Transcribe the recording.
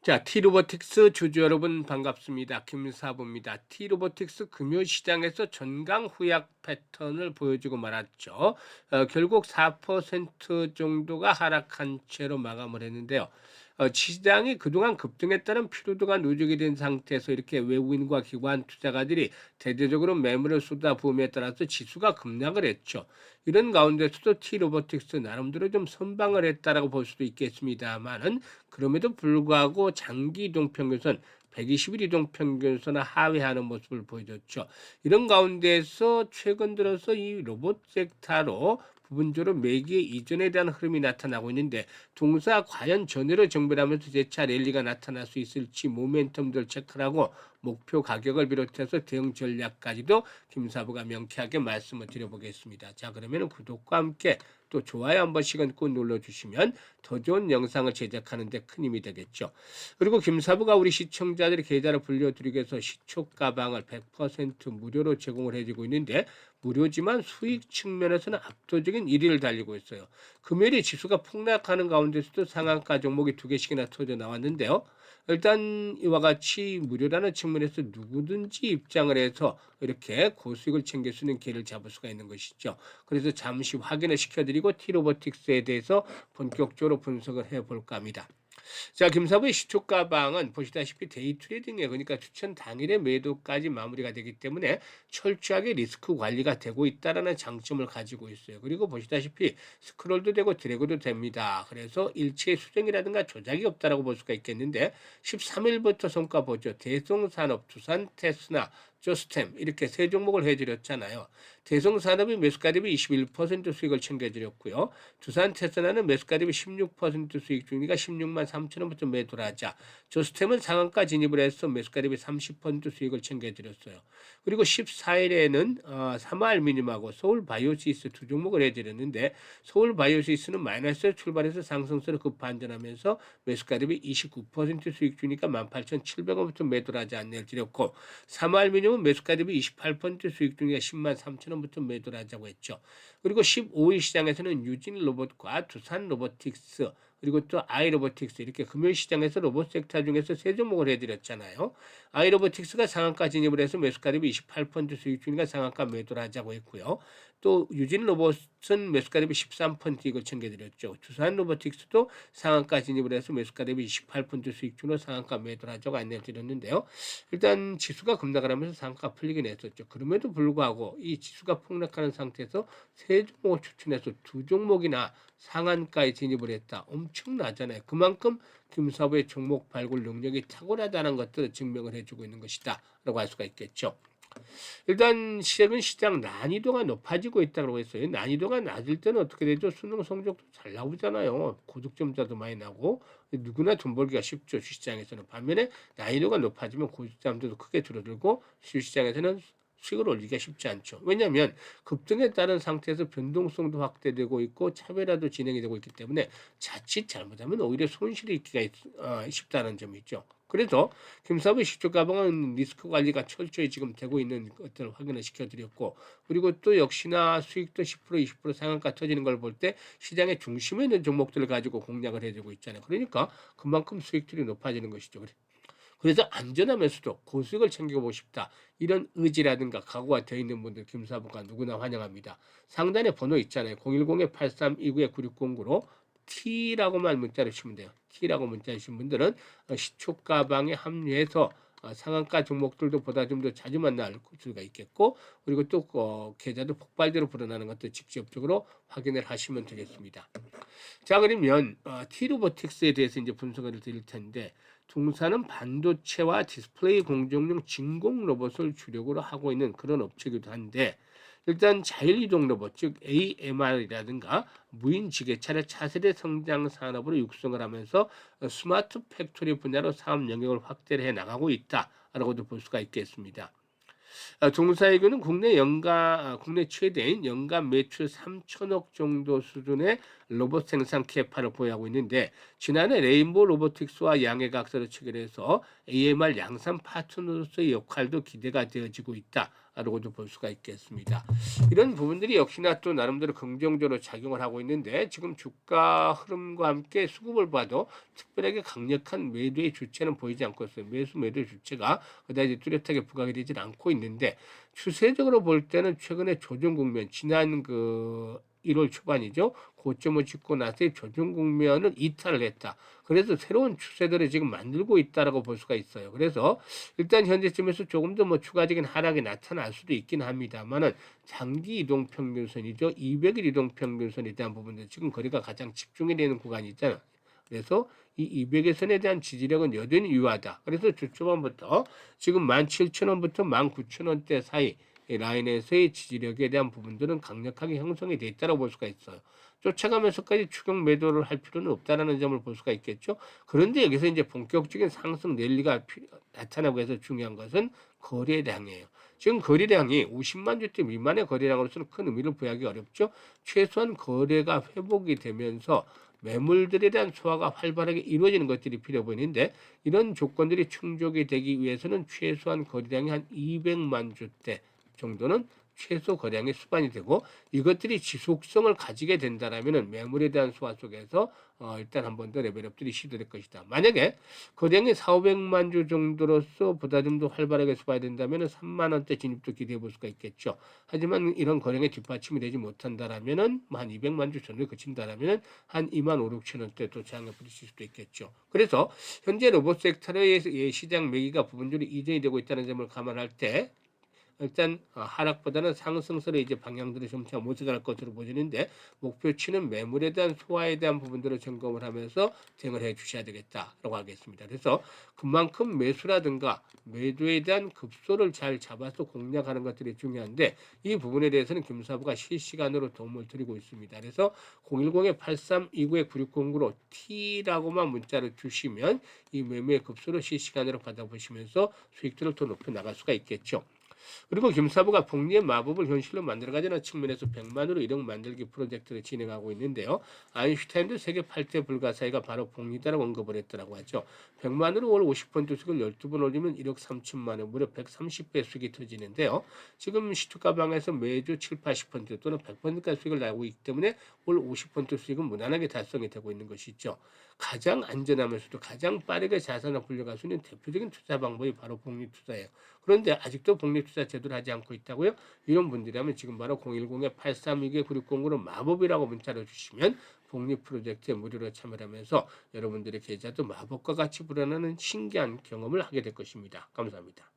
자, T로보틱스 주주 여러분 반갑습니다. 김사부입니다. T로보틱스 금요 시장에서 전강후약 패턴을 보여주고 말았죠. 결국 4% 정도가 하락한 채로 마감을 했는데요. 시장이 그동안 급등했다는 피로도가 누적이 된 상태에서 이렇게 외국인과 기관 투자가들이 대대적으로 매물을 쏟아부음에 따라서 지수가 급락을 했죠. 이런 가운데서도 T로보틱스 나름대로 좀 선방을 했다라고 볼 수도 있겠습니다만은 그럼에도 불구하고 장기 이동평균선 120일 이동평균선을 하회하는 모습을 보여줬죠. 이런 가운데서 최근 들어서 이 로봇 섹터로 부분적으로 매기의 이전에 대한 흐름이 나타나고 있는데 동사 과연 전회로 정배하면서 재차 랠리가 나타날 수 있을지 모멘텀들 체크를 하고 목표 가격을 비롯해서 대응 전략까지도 김사부가 명쾌하게 말씀을 드려보겠습니다. 자, 그러면 구독과 함께 또 좋아요 한 번씩은 꼭 눌러주시면 더 좋은 영상을 제작하는 데 큰 힘이 되겠죠. 그리고 김사부가 우리 시청자들의 계좌를 불려드리기 위해서 시초 가방을 100% 무료로 제공을 해주고 있는데 무료지만 수익 측면에서는 압도적인 1위를 달리고 있어요. 금요일에 지수가 폭락하는 가운데서도 상한가 종목이 2개씩이나 터져 나왔는데요. 일단 이와 같이 무료라는 측면에서 누구든지 입장을 해서 이렇게 고수익을 챙길 수 있는 기회를 잡을 수가 있는 것이죠. 그래서 잠시 확인을 시켜드리고 T로보틱스에 대해서 본격적으로 분석을 해볼까 합니다. 자, 김사부의 시초 가방은 보시다시피 데이 트레이딩에 그러니까 추천 당일의 매도까지 마무리가 되기 때문에 철저하게 리스크 관리가 되고 있다라는 장점을 가지고 있어요. 그리고 보시다시피 스크롤도 되고 드래그도 됩니다. 그래서 일체 수정이라든가 조작이 없다라고 볼 수가 있겠는데 13일부터 성과 보죠. 대성산업, 두산테스나, 조스템 이렇게 세 종목을 해드렸잖아요. 대성산업이 매수가 대비 21% 수익을 챙겨드렸고요. 두산테스나는 매수가 대비 16% 수익 중이니까 16만 3천 원부터 매도를 하자. 조스템은 상한가 진입을 해서 매수가 대비 30% 수익을 챙겨드렸어요. 그리고 14일에는 삼화알미늄하고 서울바이오시스 두 종목을 해드렸는데 서울바이오시스는 마이너스로 출발해서 상승세로 급반전하면서 매수가 대비 29% 수익 중이니까 18,700원부터 매도를 하자 안내를 드렸고 삼화알미늄은 매수가 대비 28% 수익 중이니까 10만 3천 원부터 매도를 하자고 했죠. 그리고 15일 시장에서는 유진 로봇과 두산 로보틱스 그리고 또 아이로보틱스 이렇게 금요일 시장에서 로봇 섹터 중에서 세 종목을 해드렸잖아요. 아이로보틱스가 상한가 진입을 해서 매수가 대비 28% 수익 중이니까 상한가 매도를 하자고 했고요. 또 유진 로봇은 매수가 대비 13% 이걸 챙겨드렸죠. 두산 로보틱스도 상한가 진입을 해서 매수가 대비 28% 수익 중으로 상한가 매도를 하자고 안내를 드렸는데요. 일단 지수가 급락을 하면서 상한가 풀리긴 했었죠. 그럼에도 불구하고 이 지수가 폭락하는 상태에서 세 종목을 추천해서 두 종목이나 상한가에 진입을 했다. 엄청나잖아요. 그만큼 김사부의 종목 발굴 능력이 탁월하다는 것들을 증명을 해주고 있는 것이다. 라고 할 수가 있겠죠. 일단 최근 시장 난이도가 높아지고 있다고 했어요. 난이도가 낮을 때는 어떻게 되죠? 수능 성적도 잘 나오잖아요. 고득점자도 많이 나고 누구나 돈 벌기가 쉽죠. 주시장에서는. 반면에 난이도가 높아지면 고득점자도 크게 줄어들고 주시장에서는 수익을 올리기가 쉽지 않죠. 왜냐하면 급등에 따른 상태에서 변동성도 확대되고 있고 차별화도 진행이 되고 있기 때문에 자칫 잘못하면 오히려 손실이 있기가 쉽다는 점이 있죠. 그래서 김사부 시초 가방은 리스크 관리가 철저히 지금 되고 있는 것들을 확인을 시켜드렸고 그리고 또 역시나 수익도 10% 20% 상한가 터지는 걸 볼 때 시장의 중심에 있는 종목들을 가지고 공략을 해주고 있잖아요. 그러니까 그만큼 수익들이 높아지는 것이죠. 그래서 안전하면서도 고수익을 챙겨보고 싶다. 이런 의지라든가 각오가 되어 있는 분들 김사부가 누구나 환영합니다. 상단에 번호 있잖아요. 010-8329-9609로 T라고만 문자를 주시면 돼요. T라고 문자 주신 분들은 시초가방에 합류해서 상한가 종목들도 보다 좀 더 자주 만날 수가 있겠고 그리고 또 계좌도 폭발적으로 불어나는 것도 직접적으로 확인을 하시면 되겠습니다. 자, 그러면 T로보틱스에 대해서 이제 분석을 드릴 텐데 동사는 반도체와 디스플레이 공정용 진공 로봇을 주력으로 하고 있는 그런 업체이기도 한데 일단 자율이동 로봇 즉 AMR이라든가 무인 지게차를 차세대 성장 산업으로 육성을 하면서 스마트 팩토리 분야로 사업 영역을 확대를 해 나가고 있다라고도 볼 수가 있겠습니다. 동사이교는 국내 최대인 연간 매출 3천억 정도 수준의 로봇 생산 캐파를 보유하고 있는데 지난해 레인보우 로보틱스와 양해각서를 체결해서 AMR 양산 파트너로서의 역할도 기대가 되어지고 있다라고도 볼 수가 있겠습니다. 이런 부분들이 역시나 또 나름대로 긍정적으로 작용을 하고 있는데 지금 주가 흐름과 함께 수급을 봐도 특별하게 강력한 매도의 주체는 보이지 않고 있어요. 매수 매도의 주체가 그다지 뚜렷하게 부각이 되질 않고 있는데 추세적으로 볼 때는 최근에 조정 국면 지난 1월 초반이죠. 고점을 찍고 나서 조정 국면을 이탈을 했다. 그래서 새로운 추세들을 지금 만들고 있다라고 볼 수가 있어요. 그래서 일단 현재쯤에서 조금 더 추가적인 하락이 나타날 수도 있긴 합니다만은 장기 이동 평균선이죠. 200일 이동 평균선에 대한 부분들 지금 거리가 가장 집중이 되는 구간이 있잖아. 그래서 이 200일 선에 대한 지지력은 여전히 유효하다. 그래서 주초반부터 지금 17,000원부터 19,000원대 사이 라인에서의 지지력에 대한 부분들은 강력하게 형성이 돼 있다고 볼 수가 있어요. 쫓아가면서까지 추격 매도를 할 필요는 없다라는 점을 볼 수가 있겠죠. 그런데 여기서 이제 본격적인 상승 랠리가 나타나고 해서 중요한 것은 거래량이에요. 지금 거래량이 50만 주대 미만의 거래량으로서는 큰 의미를 부여하기 어렵죠. 최소한 거래가 회복이 되면서 매물들에 대한 소화가 활발하게 이루어지는 것들이 필요 보이는데 이런 조건들이 충족이 되기 위해서는 최소한 거래량이 한 200만 주대 정도는 최소 거량의 수반이 되고 이것들이 지속성을 가지게 된다라면은 매물에 대한 소화 속에서 일단 한 번 더 레벨업들이 시도될 것이다. 만약에 거량이 4,500만 주 정도로서 보다 좀 더 활발하게 소화가 된다면은 3만 원대 진입도 기대해 볼 수가 있겠죠. 하지만 이런 거량의 뒷받침이 되지 못한다라면은 한 200만 주 전후에 그친다라면은 한 2만 5, 6천 원대 또 장을 부딪힐 수도 있겠죠. 그래서 현재 로봇 섹터의 시장 매기가 부분적으로 이전이 되고 있다는 점을 감안할 때 일단 하락보다는 상승세로 이제 방향들이 점차 모색할 것으로 보이는데 목표치는 매물에 대한 소화에 대한 부분들을 점검을 하면서 대응을 해 주셔야 되겠다라고 하겠습니다. 그래서 그만큼 매수라든가 매도에 대한 급소를 잘 잡아서 공략하는 것들이 중요한데 이 부분에 대해서는 김사부가 실시간으로 도움을 드리고 있습니다. 그래서 010-8329-9609로 T라고만 문자를 주시면 이 매매의 급소를 실시간으로 받아보시면서 수익들을 더 높여 나갈 수가 있겠죠. 그리고 김사부가 복리의 마법을 현실로 만들어가자는 측면에서 100만으로 1억 만들기 프로젝트를 진행하고 있는데요. 아인슈타인도 세계 8대 불가사의가 바로 복리다라고 언급을 했더라고 하죠. 100만으로 월 50% 수익을 12번 올리면 1억 3천만 원, 무려 130배 수익이 터지는데요. 지금 시투가방에서 매주 7, 80% 또는 100%까지 수익을 나고 있기 때문에 월 50% 수익은 무난하게 달성이 되고 있는 것이죠. 가장 안전하면서도 가장 빠르게 자산을 불려갈 수 있는 대표적인 투자 방법이 바로 복리투자예요. 그런데 아직도 복리투자 제도를 하지 않고 있다고요? 이런 분들이라면 지금 바로 010-8329-9609로 마법이라고 문자를 주시면 복리 프로젝트에 무료로 참여하면서 여러분들의 계좌도 마법과 같이 불어나는 신기한 경험을 하게 될 것입니다. 감사합니다.